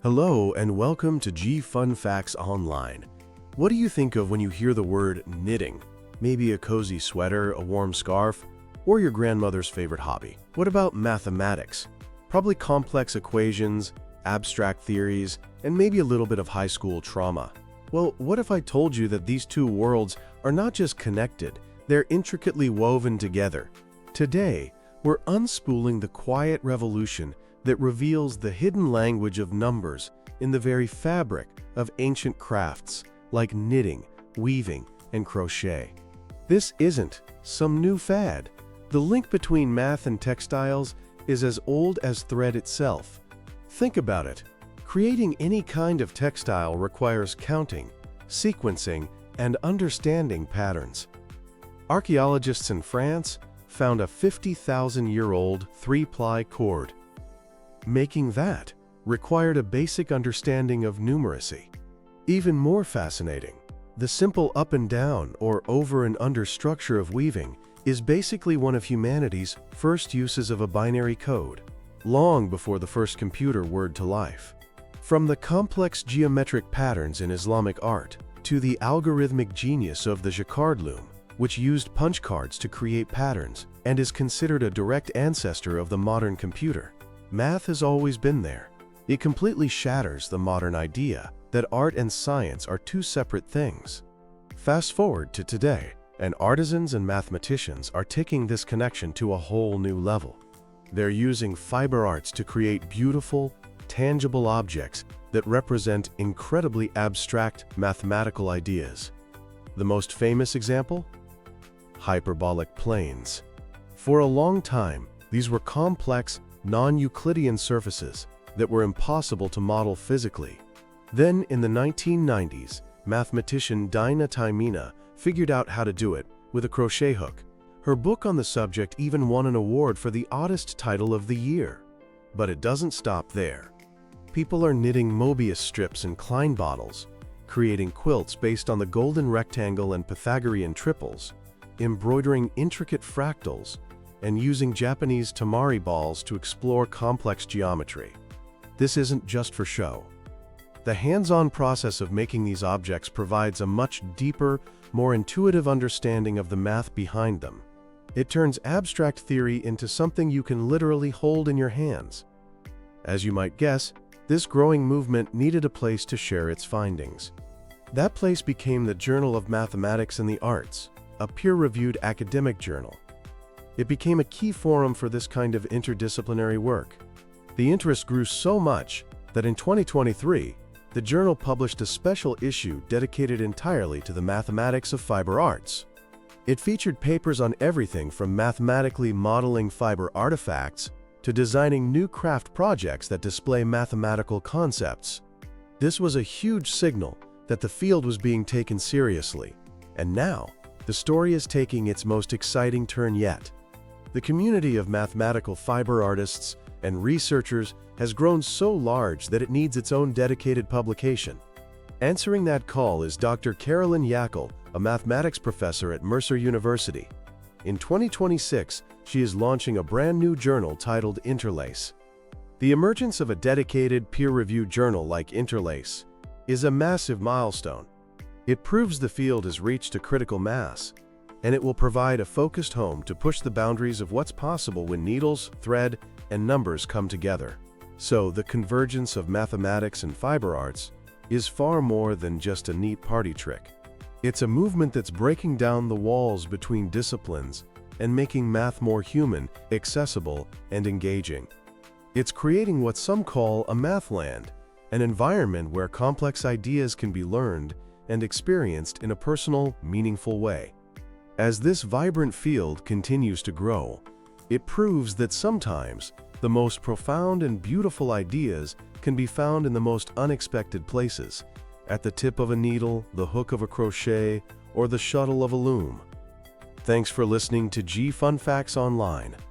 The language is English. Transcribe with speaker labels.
Speaker 1: Hello and welcome to G Fun Facts Online. What do you think of when you hear the word knitting? Maybe a cozy sweater, a warm scarf, or your grandmother's favorite hobby. What about mathematics? Probably complex equations, abstract theories, and maybe a little bit of high school trauma. Well, what if I told you that these two worlds are not just connected, they're intricately woven together? Today, we're unspooling the quiet revolution that reveals the hidden language of numbers in the very fabric of ancient crafts like knitting, weaving, and crochet. This isn't some new fad. The link between math and textiles is as old as thread itself. Think about it. Creating any kind of textile requires counting, sequencing, and understanding patterns. Archaeologists in France found a 50,000-year-old three-ply cord. Making that required a basic understanding of numeracy. Even more fascinating, the simple up and down or over and under structure of weaving is basically one of humanity's first uses of a binary code, long before the first computer whirred to life. From the complex geometric patterns in Islamic art to the algorithmic genius of the Jacquard loom, which used punch cards to create patterns and is considered a direct ancestor of the modern computer, math has always been there. It completely shatters the modern idea that art and science are two separate things. Fast forward to today, and artisans and mathematicians are taking this connection to a whole new level. They're using fiber arts to create beautiful, tangible objects that represent incredibly abstract mathematical ideas. The most famous example? Hyperbolic planes. For a long time, these were complex, non-Euclidean surfaces that were impossible to model physically. Then, in the 1990s, mathematician Dinah Taimina figured out how to do it with a crochet hook. Her book on the subject even won an award for the oddest title of the year. But it doesn't stop there. People are knitting Mobius strips and Klein bottles, creating quilts based on the golden rectangle and Pythagorean triples, embroidering intricate fractals, and using Japanese tamari balls to explore complex geometry. This isn't just for show. The hands-on process of making these objects provides a much deeper, more intuitive understanding of the math behind them. It turns abstract theory into something you can literally hold in your hands. As you might guess, this growing movement needed a place to share its findings. That place became the Journal of Mathematics and the Arts, a peer-reviewed academic journal. It became a key forum for this kind of interdisciplinary work. The interest grew so much that in 2023, the journal published a special issue dedicated entirely to the mathematics of fiber arts. It featured papers on everything from mathematically modeling fiber artifacts to designing new craft projects that display mathematical concepts. This was a huge signal that the field was being taken seriously, and now the story is taking its most exciting turn yet. The community of mathematical fiber artists and researchers has grown so large that it needs its own dedicated publication. Answering that call is Dr. Carolyn Yackel, a mathematics professor at Mercer University. In 2026, she is launching a brand new journal titled Interlace. The emergence of a dedicated, peer-reviewed journal like Interlace is a massive milestone. It proves the field has reached a critical mass, and it will provide a focused home to push the boundaries of what's possible when needles, thread, and numbers come together. So, the convergence of mathematics and fiber arts is far more than just a neat party trick. It's a movement that's breaking down the walls between disciplines and making math more human, accessible, and engaging. It's creating what some call a mathland, an environment where complex ideas can be learned and experienced in a personal, meaningful way. As this vibrant field continues to grow, it proves that sometimes the most profound and beautiful ideas can be found in the most unexpected places, at the tip of a needle, the hook of a crochet, or the shuttle of a loom. Thanks for listening to G Fun Facts Online.